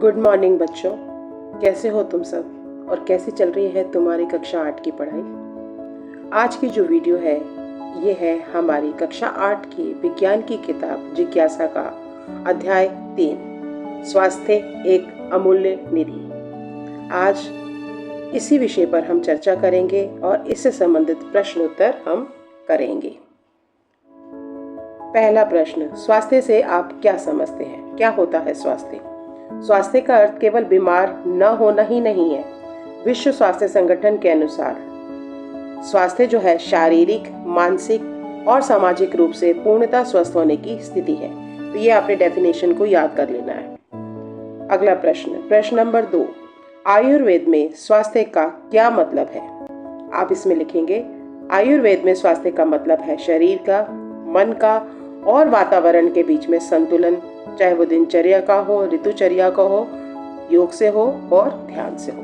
Good morning बच्चों, कैसे हो तुम सब और कैसे चल रही है तुम्हारी कक्षा 8 की पढ़ाई। आज की जो वीडियो है ये है हमारी कक्षा 8 की विज्ञान की किताब जिज्ञासा का अध्याय 3 स्वास्थ्य एक अमूल्य निधि। आज इसी विषय पर हम चर्चा करेंगे और इससे संबंधित प्रश्न उत्तर हम करेंगे। पहला प्रश्न, स्वास्थ्य से आप क्या समझते हैं? क्या होता है स्वास्थ्य? स्वास्थ्य का अर्थ केवल बीमार न होना ही नहीं है। विश्व स्वास्थ्य संगठन के अनुसार स्वास्थ्य जो है शारीरिक, मानसिक और सामाजिक रूप से पूर्णतः स्वस्थ होने की स्थिति है। तो ये आपने डेफिनेशन को याद कर लेना है। अगला प्रश्न नंबर 2, आयुर्वेद में स्वास्थ्य का क्या मतलब है? आप इसमें लिखेंगे, आयुर्वेद में स्वास्थ्य का मतलब है शरीर का, मन का और वातावरण के बीच में संतुलन, चाहे वो दिनचर्या का हो, ऋतुचर्या का हो, योग से हो और ध्यान से हो।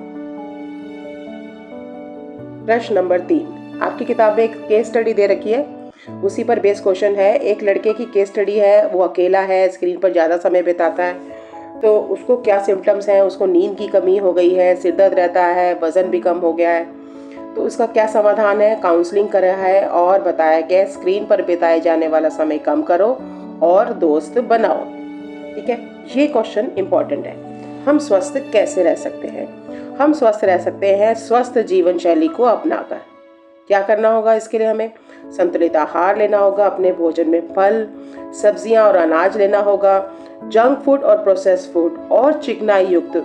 प्रश्न नंबर 3, आपकी किताब में एक केस स्टडी दे रखी है, उसी पर बेस क्वेश्चन है। एक लड़के की केस स्टडी है, वो अकेला है, स्क्रीन पर ज़्यादा समय बिताता है, तो उसको क्या सिम्टम्स हैं? उसको नींद की कमी हो गई है, सिर दर्द रहता है, वजन भी कम हो गया है। तो उसका क्या समाधान है? काउंसलिंग करा है और बताया गया स्क्रीन पर बिताए जाने वाला समय कम करो और दोस्त बनाओ। ठीक है, ये क्वेश्चन इंपॉर्टेंट है। हम स्वस्थ कैसे रह सकते हैं? हम स्वस्थ रह सकते हैं स्वस्थ जीवन शैली को अपनाकर। क्या करना होगा इसके लिए? हमें संतुलित आहार लेना होगा, अपने भोजन में फल, सब्जियां और अनाज लेना होगा, जंक फूड और प्रोसेस्ड फूड और चिकनाई युक्त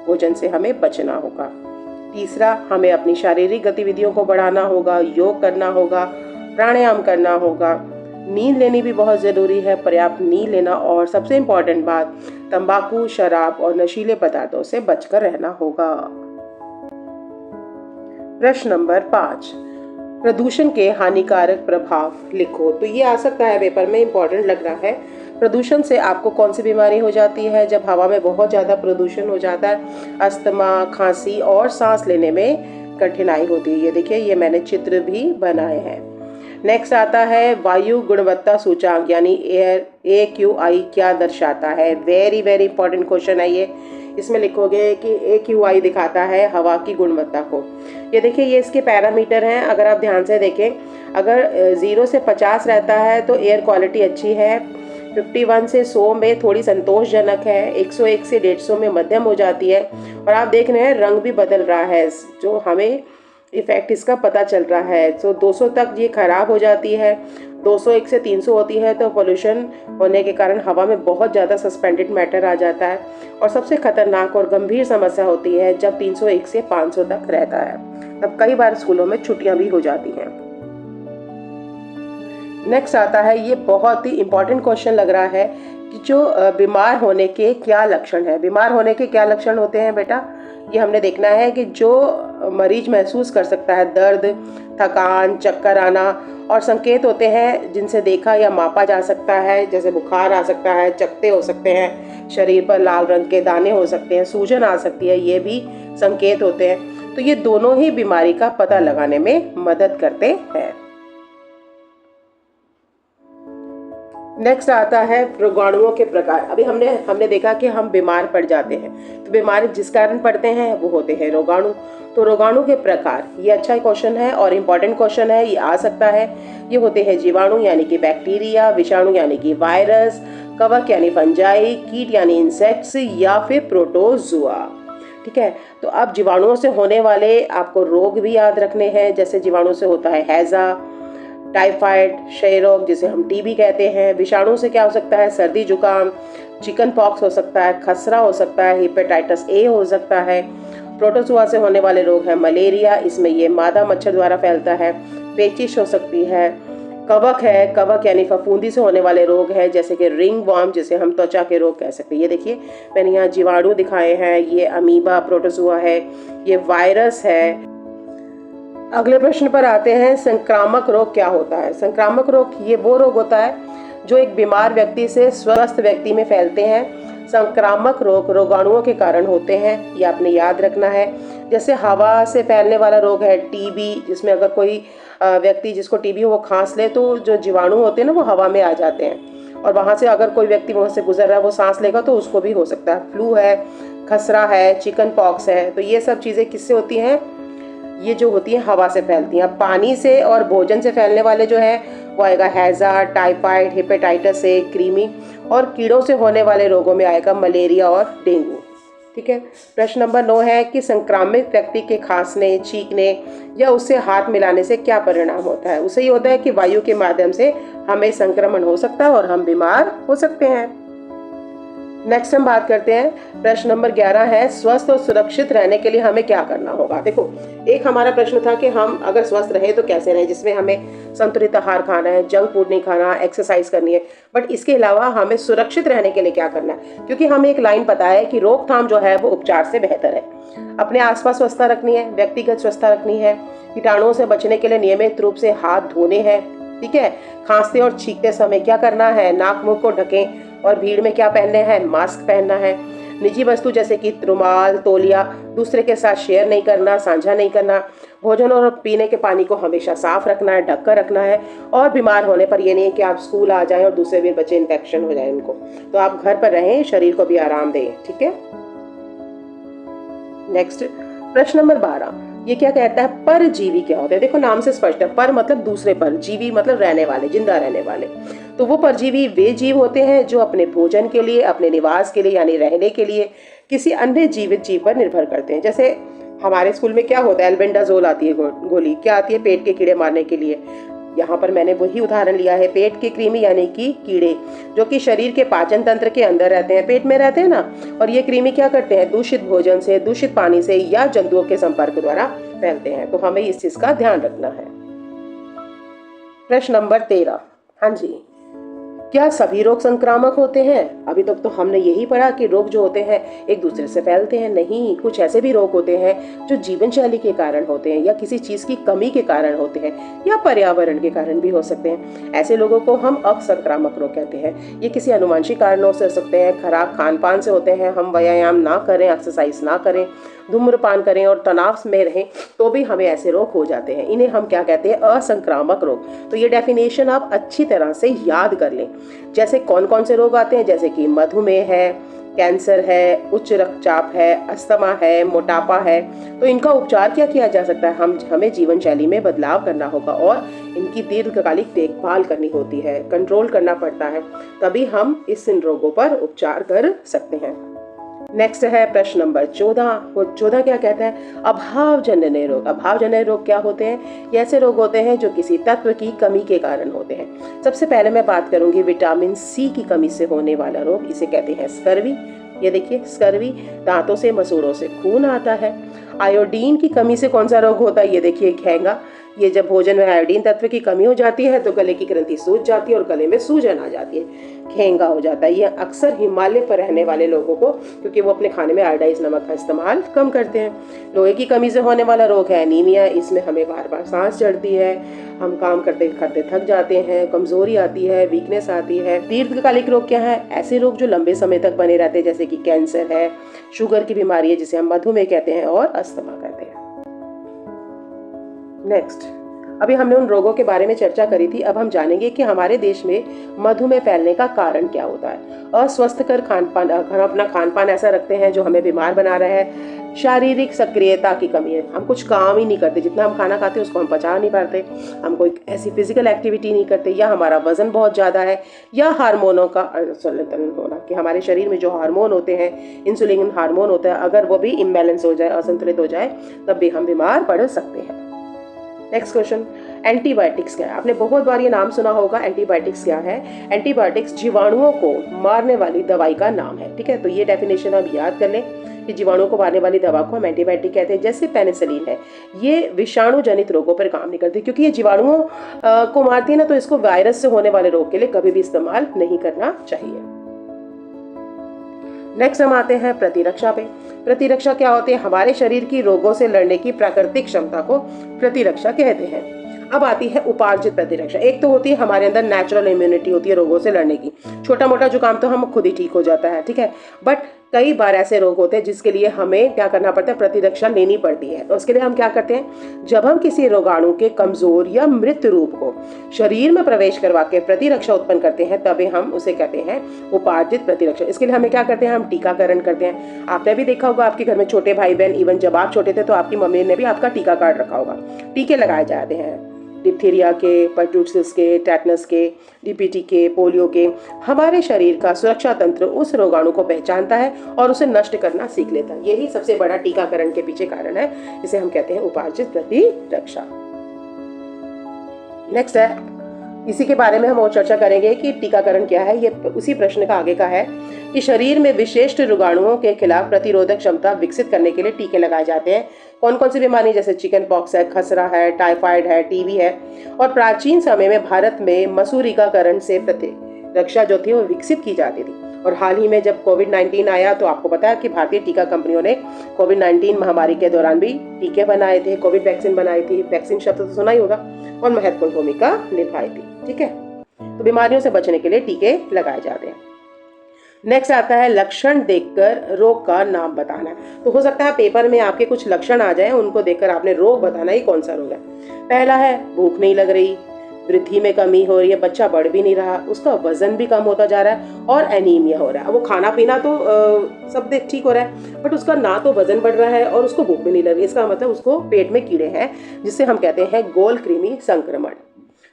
भोजन से हमें बचना होगा। तीसरा, हमें अपनी शारीरिक गतिविधियों को बढ़ाना होगा, योग करना होगा, प्राणायाम करना होगा, नींद लेनी भी बहुत ज़रूरी है, पर्याप्त नींद लेना, और सबसे इम्पॉर्टेंट बात, तंबाकू, शराब और नशीले पदार्थों से बचकर रहना होगा। प्रश्न नंबर 5, प्रदूषण के हानिकारक प्रभाव लिखो। तो ये आ सकता है पेपर में, इम्पॉर्टेंट लग रहा है। प्रदूषण से आपको कौन सी बीमारी हो जाती है? जब हवा में बहुत ज़्यादा प्रदूषण हो जाता है, अस्थमा, खांसी और सांस लेने में कठिनाई होती है। ये देखिए, ये मैंने चित्र भी बनाए हैं। नेक्स्ट आता है वायु गुणवत्ता सूचांक यानी एयर AQI क्या दर्शाता है? वेरी वेरी इंपॉर्टेंट क्वेश्चन है ये। इसमें लिखोगे कि AQI दिखाता है हवा की गुणवत्ता को। ये देखिए, ये इसके पैरामीटर हैं। अगर आप ध्यान से देखें, अगर 0 से 50 रहता है तो एयर क्वालिटी अच्छी है, 51 से 100 में थोड़ी संतोषजनक है, 101 से 150 में मध्यम हो जाती है। और आप देख रहे हैं रंग भी बदल रहा है, जो हमें इफेक्ट इसका पता चल रहा है। तो 200 तक ये खराब हो जाती है, 201 से 300 होती है तो पोल्यूशन होने के कारण हवा में बहुत ज़्यादा सस्पेंडेड मैटर आ जाता है। और सबसे खतरनाक और गंभीर समस्या होती है जब 301 से 500 तक रहता है, तब कई बार स्कूलों में छुट्टियां भी हो जाती हैं। नेक्स्ट आता है, ये बहुत ही इंपॉर्टेंट क्वेश्चन लग रहा है कि जो बीमार होने के क्या लक्षण है? बीमार होने के क्या लक्षण होते हैं बेटा? ये हमने देखना है कि जो मरीज महसूस कर सकता है दर्द, थकान, चक्कर आना, और संकेत होते हैं जिनसे देखा या मापा जा सकता है, जैसे बुखार आ सकता है, चकत्ते हो सकते हैं, शरीर पर लाल रंग के दाने हो सकते हैं, सूजन आ सकती है, ये भी संकेत होते हैं। तो ये दोनों ही बीमारी का पता लगाने में मदद करते हैं। नेक्स्ट आता है रोगाणुओं के प्रकार। अभी हमने देखा कि हम बीमार पड़ जाते हैं, तो बीमारी जिस कारण पड़ते हैं वो होते हैं रोगाणु। तो रोगाणु के प्रकार, ये अच्छा क्वेश्चन है और इम्पॉर्टेंट क्वेश्चन है, ये आ सकता है। ये होते हैं जीवाणु यानी कि बैक्टीरिया, विषाणु यानी कि वायरस, कवक यानी फंजाई, कीट यानी इंसेक्ट्स या फिर प्रोटोजुआ। ठीक है, तो अब जीवाणुओं से होने वाले आपको रोग भी याद रखने हैं। जैसे जीवाणु से होता है हैजा, टाइफाइड, क्षय रोग जिसे हम टीबी कहते हैं। विषाणु से क्या हो सकता है? सर्दी जुकाम, चिकन पॉक्स हो सकता है, खसरा हो सकता है, हेपेटाइटिस A हो सकता है। प्रोटोजुआ से होने वाले रोग है मलेरिया, इसमें ये मादा मच्छर द्वारा फैलता है, पेचिश हो सकती है। कवक है, कवक यानी फफूंदी से होने वाले रोग है, जैसे कि रिंग वॉर्म जिसे हम त्वचा के रोग कह सकते हैं। ये देखिए, मैंने यहाँ जीवाणु दिखाए हैं, ये अमीबा प्रोटोजुआ है, ये वायरस है। अगले प्रश्न पर आते हैं, संक्रामक रोग क्या होता है? संक्रामक रोग ये वो रोग होता है जो एक बीमार व्यक्ति से स्वस्थ व्यक्ति में फैलते हैं। संक्रामक रोग रोगाणुओं के कारण होते हैं, ये आपने याद रखना है। जैसे हवा से फैलने वाला रोग है टीबी, जिसमें अगर कोई व्यक्ति जिसको टीबी हो वो खांस ले तो जो जीवाणु होते हैं ना वो हवा में आ जाते हैं, और वहाँ से अगर कोई व्यक्ति वहाँ से गुजर रहा है वो सांस लेगा तो उसको भी हो सकता है। फ्लू है, खसरा है, चिकन पॉक्स है, तो ये सब चीज़ें किससे होती हैं? ये जो होती है हवा से फैलती हैं। पानी से और भोजन से फैलने वाले जो है वो आएगा हैजा, टाइफाइड, हेपेटाइटिस ए, कृमि, और कीड़ों से होने वाले रोगों में आएगा मलेरिया और डेंगू। ठीक है। प्रश्न नंबर 9 है कि संक्रामित व्यक्ति के खांसने, छींकने या उससे हाथ मिलाने से क्या परिणाम होता है? उससे ये होता है कि वायु के माध्यम से हमें संक्रमण हो सकता है और हम बीमार हो सकते हैं। नेक्स्ट हम बात करते हैं, प्रश्न नंबर 11 है स्वस्थ और सुरक्षित रहने के लिए हमें क्या करना होगा। देखो, एक हमारा प्रश्न था कि हम अगर स्वस्थ रहे तो कैसे रहें, जिसमें हमें संतुलित आहार खाना है, जंक फूड नहीं खाना, एक्सरसाइज करनी है, बट इसके अलावा हमें सुरक्षित रहने के लिए क्या करना है, क्योंकि हमें एक लाइन पता है कि रोकथाम जो है वो उपचार से बेहतर है। अपने आसपास स्वच्छता रखनी है, व्यक्तिगत स्वच्छता रखनी है, कीटाणुओं से बचने के लिए नियमित रूप से हाथ धोने हैं। ठीक है। खांसते और छींकते समय क्या करना है, नाक मुंह को ढकें, और भीड़ में क्या पहनने हैं, मास्क पहनना है। निजी वस्तु जैसे कि रुमाल, तौलिया दूसरे के साथ शेयर नहीं करना, साझा नहीं करना। भोजन और पीने के पानी को हमेशा साफ रखना है, ढक कर रखना है। और बीमार होने पर ये नहीं है कि आप स्कूल आ जाएं और दूसरे भी बच्चे इन्फेक्शन हो जाए उनको, तो आप घर पर रहें, शरीर को भी आराम दें। ठीक है। नेक्स्ट प्रश्न नंबर 12, ये क्या कहता है, परजीवी क्या होते हैं? देखो, नाम से स्पष्ट है, पर मतलब दूसरे पर, जीवी मतलब रहने वाले, जिंदा रहने वाले। तो वो परजीवी वे जीव होते हैं जो अपने भोजन के लिए, अपने निवास के लिए यानी रहने के लिए किसी अन्य जीवित जीव पर निर्भर करते हैं। जैसे हमारे स्कूल में क्या होता है, एल्बेंडाजोल आती है गोली, क्या आती है, पेट के कीड़े मारने के लिए। यहाँ पर मैंने वही उदाहरण लिया है, पेट के कृमि यानी कि कीड़े जो कि शरीर के पाचन तंत्र के अंदर रहते हैं, पेट में रहते हैं ना, और ये कृमि क्या करते हैं, दूषित भोजन से, दूषित पानी से या जंतुओं के संपर्क द्वारा फैलते हैं। तो हमें इस चीज का ध्यान रखना है। प्रश्न नंबर 13, हाँ जी, क्या सभी रोग संक्रामक होते हैं? अभी तक तो हमने यही पढ़ा कि रोग जो होते हैं एक दूसरे से फैलते हैं। नहीं, कुछ ऐसे भी रोग होते हैं जो जीवन शैली के कारण होते हैं, या किसी चीज की कमी के कारण होते हैं, या पर्यावरण के कारण भी हो सकते हैं। ऐसे लोगों को हम असंक्रामक रोग कहते हैं। ये किसी अनुवांशिक कारणों से हो सकते हैं, खराब खान पान से होते हैं, हम व्यायाम ना करें, एक्सरसाइज ना करें, धूम्रपान करें और तनाव में रहें तो भी हमें ऐसे रोग हो जाते हैं। इन्हें हम क्या कहते हैं, असंक्रामक रोग। तो ये डेफिनेशन आप अच्छी तरह से याद कर लें। जैसे कौन कौन से रोग आते हैं, जैसे कि मधुमेह है, कैंसर है, उच्च रक्तचाप है, अस्थमा है, मोटापा है। तो इनका उपचार क्या किया जा सकता है, हमें जीवन शैली में बदलाव करना होगा और इनकी दीर्घकालिक देखभाल करनी होती है, कंट्रोल करना पड़ता है, तभी हम इन रोगों पर उपचार कर सकते हैं। नेक्स्ट है प्रश्न नंबर 14। वो 14 क्या कहता है, अभावजन्य रोग। अभावजन्य रोग क्या होते हैं? ये ऐसे रोग होते हैं जो किसी तत्व की कमी के कारण होते हैं। सबसे पहले मैं बात करूंगी विटामिन सी की कमी से होने वाला रोग, इसे कहते हैं स्कर्वी। ये देखिए, स्कर्वी, दांतों से मसूड़ों से खून आता है। आयोडीन की कमी से कौन सा रोग होता है? ये देखिए, घेंगा। ये जब भोजन में आयोडीन तत्व की कमी हो जाती है तो गले की ग्रंथि सूज जाती है और गले में सूजन आ जाती है, घेंगा हो जाता है। ये अक्सर हिमालय पर रहने वाले लोगों को, क्योंकि वो अपने खाने में आयोडाइज नमक का इस्तेमाल कम करते हैं। लोहे की कमी से होने वाला रोग है एनीमिया। इसमें हमें बार बार सांस चढ़ती है, हम काम करते करते थक जाते हैं, कमजोरी आती है, वीकनेस आती है। दीर्घकालिक रोग क्या है? ऐसे रोग जो लंबे समय तक बने रहते हैं, जैसे कि कैंसर है, शुगर की बीमारी है जिसे हम मधुमेह कहते हैं, और अस्थमा कहते हैं। नेक्स्ट, अभी हमने उन रोगों के बारे में चर्चा करी थी। अब हम जानेंगे कि हमारे देश में मधुमेह फैलने का कारण क्या होता है। अस्वस्थकर खानपान, हम अपना खानपान ऐसा रखते हैं जो हमें बीमार बना रहा है। शारीरिक सक्रियता की कमी है, हम कुछ काम ही नहीं करते, जितना हम खाना खाते हैं उसको हम पचा नहीं पाते, हम कोई ऐसी फिजिकल एक्टिविटी नहीं करते, या हमारा वजन बहुत ज़्यादा है, या हार्मोनों का असंतुलन होना, कि हमारे शरीर में जो हार्मोन होते हैं, इंसुलिन हार्मोन होता है, अगर वो भी इम्बैलेंस हो जाए, असंतुलित हो जाए, तब भी हम बीमार पड़ सकते हैं। नेक्स्ट क्वेश्चन, एंटीबायोटिक्स क्या है? आपने बहुत बार ये नाम सुना होगा। एंटीबायोटिक्स क्या है? एंटीबायोटिक्स जीवाणुओं को मारने वाली दवाई का नाम है। ठीक है, तो ये डेफिनेशन आप याद कर लें कि जीवाणुओं को मारने वाली दवा को हम एंटीबायोटिक कहते हैं। जैसे पेनिसिलिन है, ये विषाणु जनित रोगों पर काम नहीं करती, क्योंकि ये जीवाणुओं को मारती है ना, तो इसको वायरस से होने वाले रोग के लिए कभी भी इस्तेमाल नहीं करना चाहिए। नेक्स्ट हम आते हैं प्रतिरक्षा पे। प्रतिरक्षा क्या होती है? हमारे शरीर की रोगों से लड़ने की प्राकृतिक क्षमता को प्रतिरक्षा कहते हैं। अब आती है उपार्जित प्रतिरक्षा। एक तो होती है हमारे अंदर नेचुरल इम्यूनिटी होती है रोगों से लड़ने की, छोटा मोटा जुकाम तो हम खुद ही ठीक हो जाता है, ठीक है, बट कई बार ऐसे रोग होते हैं जिसके लिए हमें क्या करना पड़ता है, प्रतिरक्षा लेनी पड़ती है। तो उसके लिए हम क्या करते हैं, जब हम किसी रोगाणु के कमजोर या मृत रूप को शरीर में प्रवेश करवा के प्रतिरक्षा उत्पन्न करते हैं, तभी हम उसे कहते हैं उपार्जित प्रतिरक्षा। इसके लिए हमें क्या करते हैं, हम टीकाकरण करते हैं। आपने भी देखा होगा आपके घर में छोटे भाई बहन, इवन जब आप छोटे थे तो आपकी मम्मी ने भी आपका टीका कार्ड रखा होगा। टीके लगाए जाते हैं, डिप्थीरिया के, परटूसिस के, टेटनस के, डीपीटी के, पोलियो के। हमारे शरीर का सुरक्षा तंत्र उस रोगाणु को पहचानता है और उसे नष्ट करना सीख लेता है। यही सबसे बड़ा टीकाकरण के पीछे कारण है, इसे हम कहते हैं उपार्जित प्रतिरक्षा। नेक्स्ट है, इसी के बारे में हम और चर्चा करेंगे कि टीकाकरण क्या है। ये उसी प्रश्न का आगे का है कि शरीर में विशिष्ट रोगाणुओं के खिलाफ प्रतिरोधक क्षमता विकसित करने के लिए टीके लगाए जाते हैं। कौन कौन सी बीमारी, जैसे चिकन पॉक्स है, खसरा है, टाइफाइड है, टीबी है। और प्राचीन समय में भारत में मसूरिकाकरण से प्रतिरक्षा जो थी वो विकसित की जाती थी। और हाल ही में जब कोविड-19 आया तो आपको पता है कि भारतीय टीका कंपनियों ने कोविड-19 महामारी के दौरान भी टीके बनाए थे, कोविड वैक्सीन बनाई थी। वैक्सीन शब्द तो सुना ही होगा, और महत्वपूर्ण भूमिका निभाई थी। ठीक है, तो बीमारियों से बचने के लिए टीके लगाए जाते हैं। नेक्स्ट आता है लक्षण देखकर रोग का नाम बताना। तो हो सकता है पेपर में आपके कुछ लक्षण आ जाए, उनको देखकर आपने रोग बताना ही कौन सा रोग है। पहला है भूख नहीं लग रही, वृद्धि में कमी हो रही है, बच्चा बढ़ भी नहीं रहा, उसका वजन भी कम होता जा रहा है और एनीमिया हो रहा है। वो खाना पीना तो सब ठीक हो रहा है, बट उसका ना तो वजन बढ़ रहा है और उसको भूख भी नहीं लग रही। इसका मतलब उसको पेट में कीड़े हैं, जिसे हम कहते हैं गोल कृमि संक्रमण।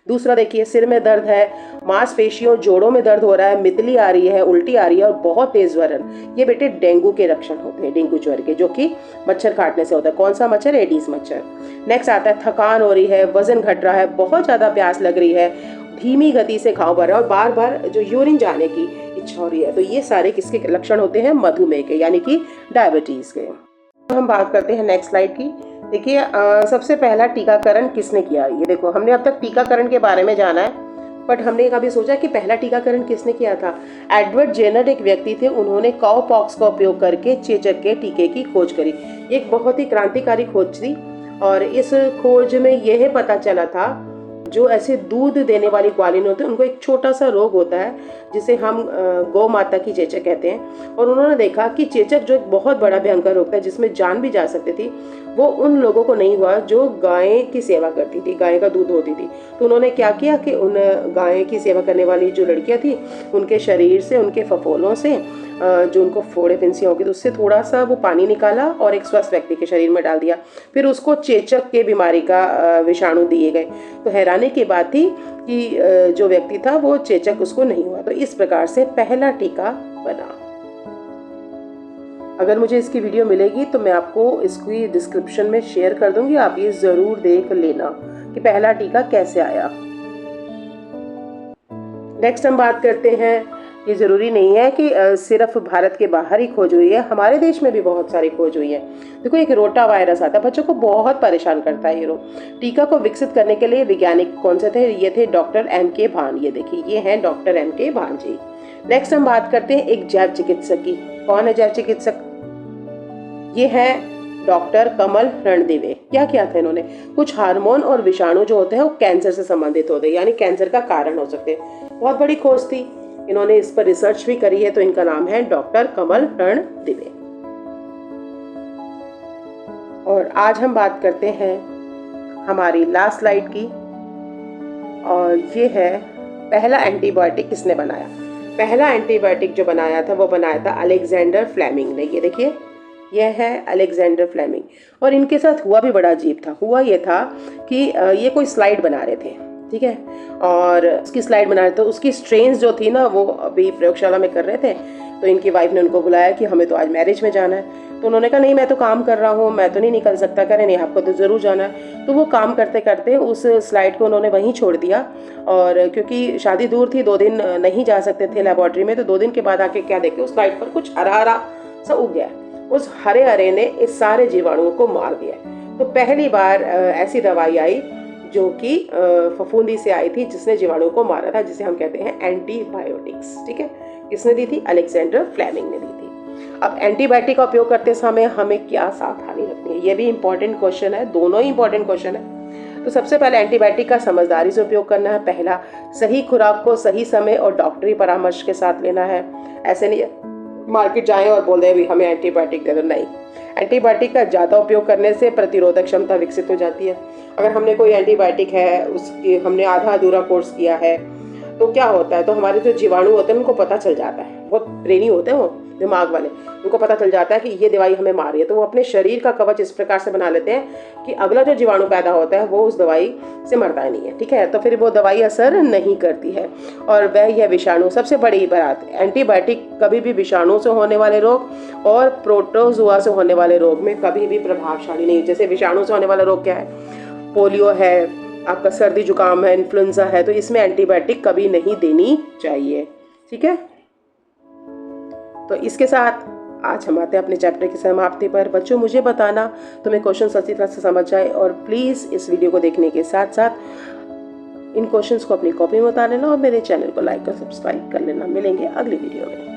दूसरा देखिए, सिर में दर्द है, मांसपेशियों जोड़ों में दर्द हो रहा है, मितली आ रही है, उल्टी आ रही है और बहुत तेज ज्वर। ये बेटे डेंगू के लक्षण होते हैं, डेंगू ज्वर के, जो कि मच्छर काटने से होता है। कौन सा मच्छर? एडीज मच्छर। नेक्स्ट आता है थकान हो रही है, वजन घट रहा है, बहुत ज्यादा प्यास लग रही है, धीमी गति से घाव भर रहा है और बार बार जो यूरिन जाने की इच्छा हो रही है। तो ये सारे किसके लक्षण होते हैं? मधुमेह के, यानी कि डायबिटीज के। हम बात करते हैं नेक्स्ट स्लाइड की। देखिए, सबसे पहला टीकाकरण किसने किया? ये देखो, हमने अब तक टीकाकरण के बारे में जाना है, बट हमने कभी सोचा कि पहला टीकाकरण किसने किया था। एडवर्ड जेनर एक व्यक्ति थे, उन्होंने काउ पॉक्स का उपयोग करके चेचक के टीके की खोज करी। एक बहुत ही क्रांतिकारी खोज थी, और इस खोज में यह पता चला था जो ऐसे दूध देने वाली ग्वालिन होते हैं उनको एक छोटा सा रोग होता है जिसे हम गौ माता की चेचक कहते हैं। और उन्होंने देखा कि चेचक जो एक बहुत बड़ा भयंकर रोग था जिसमें जान भी जा सकती थी, वो उन लोगों को नहीं हुआ जो गाय की सेवा करती थी, गाय का दूध होती थी। तो उन्होंने क्या किया कि उन गाय की सेवा करने वाली जो लड़कियां थी, उनके शरीर से, उनके फफोलों से जो उनको फोड़े फिंसियाँ होगी तो उससे थोड़ा सा वो पानी निकाला और एक स्वस्थ व्यक्ति के शरीर में डाल दिया। फिर उसको चेचक के बीमारी का विषाणु दिए गए। तो हैरानी की बात थी कि जो व्यक्ति था वो चेचक उसको नहीं हुआ। तो इस प्रकार से पहला टीका बना। अगर मुझे इसकी वीडियो मिलेगी तो मैं आपको इसकी डिस्क्रिप्शन में शेयर कर दूंगी, आप ये जरूर देख लेना कि पहला टीका कैसे आया। नेक्स्ट हम बात करते हैं, ये जरूरी नहीं है कि सिर्फ भारत के बाहर ही खोज हुई है, हमारे देश में भी बहुत सारी खोज हुई है। देखो, एक रोटा वायरस आता है, बच्चों को बहुत परेशान करता है ये रोग। टीका को विकसित करने के लिए वैज्ञानिक कौन से थे? ये थे डॉक्टर M.K. भान। ये देखिए, ये हैं डॉक्टर M.K. भान जी। नेक्स्ट हम बात करते हैं एक जैव चिकित्सक की। कौन है जैव चिकित्सक? ये है डॉक्टर कमल रणदिवे। क्या किया था इन्होंने? कुछ हार्मोन और विषाणु जो होते हैं वो कैंसर से संबंधित होते हैं, यानी कैंसर का कारण हो सकते हैं। बहुत बड़ी खोज थी, इन्होंने इस पर रिसर्च भी करी है। तो इनका नाम है डॉक्टर कमल रणदिवे। और आज हम बात करते हैं हमारी लास्ट स्लाइड की, और ये है पहला एंटीबायोटिक किसने बनाया। पहला एंटीबायोटिक जो बनाया था वो बनाया था अलेक्जेंडर फ्लेमिंग ने। ये देखिए, यह है अलेक्जेंडर फ्लेमिंग। और इनके साथ हुआ भी बड़ा अजीब था। हुआ ये था कि ये कोई स्लाइड बना रहे थे, ठीक है, और उसकी स्लाइड बना रहे थे। उसकी स्ट्रेन्स जो थी ना वो अभी प्रयोगशाला में कर रहे थे। तो इनकी वाइफ ने उनको बुलाया कि हमें तो आज मैरिज में जाना है। तो उन्होंने कहा नहीं, मैं तो काम कर रहा हूँ, मैं तो नहीं निकल सकता। कह रहे नहीं, आपको तो ज़रूर जाना है। तो वो काम करते करते उस स्लाइड को उन्होंने वहीं छोड़ दिया। और क्योंकि शादी दूर थी, 2 दिन नहीं जा सकते थे लेबोरेटरी में, तो 2 दिन के बाद आके क्या देखे, उस स्लाइड पर कुछ हरा हरा सा उग गया। उस हरे हरे ने इस सारे जीवाणुओं को मार दिया। तो पहली बार ऐसी दवाई आई जो कि फफूंदी से आई थी, जिसने जीवाणुओं को मारा था, जिसे हम कहते हैं एंटीबायोटिक्स। ठीक है, किसने दी थी? अलेक्जेंडर फ्लेमिंग ने दी थी। अब एंटीबायोटिक का उपयोग करते समय हमें क्या सावधानी रखनी है, ये भी इंपॉर्टेंट क्वेश्चन है, दोनों ही इंपॉर्टेंट क्वेश्चन है। तो सबसे पहले एंटीबायोटिक का समझदारी से उपयोग करना है। पहला, सही खुराक को सही समय और डॉक्टरी परामर्श के साथ लेना है। ऐसे नहीं मार्केट जाएं और बोल दें भी हमें एंटीबायोटिक दे दो, नहीं। एंटीबायोटिक का ज़्यादा उपयोग करने से प्रतिरोधक क्षमता विकसित हो जाती है। अगर हमने कोई एंटीबायोटिक है, उसकी हमने आधा अधूरा कोर्स किया है, तो क्या होता है, तो हमारे जो जीवाणु होते हैं उनको पता चल जाता है, बहुत ब्रेनी होते हैं वो दिमाग वाले, उनको पता चल जाता है कि ये दवाई हमें मार रही है, तो वो अपने शरीर का कवच इस प्रकार से बना लेते हैं कि अगला जो जीवाणु पैदा होता है वो उस दवाई से मरता ही नहीं है, ठीक है। तो फिर वो दवाई असर नहीं करती है। और वह यह विषाणु, सबसे बड़ी बात, एंटीबायोटिक कभी भी विषाणु से होने वाले रोग और प्रोटोजुआ से होने वाले रोग में कभी भी प्रभावशाली नहीं। जैसे विषाणु से होने वाला रोग क्या है, पोलियो है, आपका सर्दी जुकाम है, इन्फ्लुएंजा है, तो इसमें एंटीबायोटिक कभी नहीं देनी चाहिए, ठीक है। तो इसके साथ आज हम आते हैं अपने चैप्टर की समाप्ति पर। बच्चों, मुझे बताना तुम्हें क्वेश्चन अच्छी तरह से समझ आए, और प्लीज़ इस वीडियो को देखने के साथ साथ इन क्वेश्चंस को अपनी कॉपी में उतार लेना और मेरे चैनल को लाइक और सब्सक्राइब कर लेना। मिलेंगे अगली वीडियो में।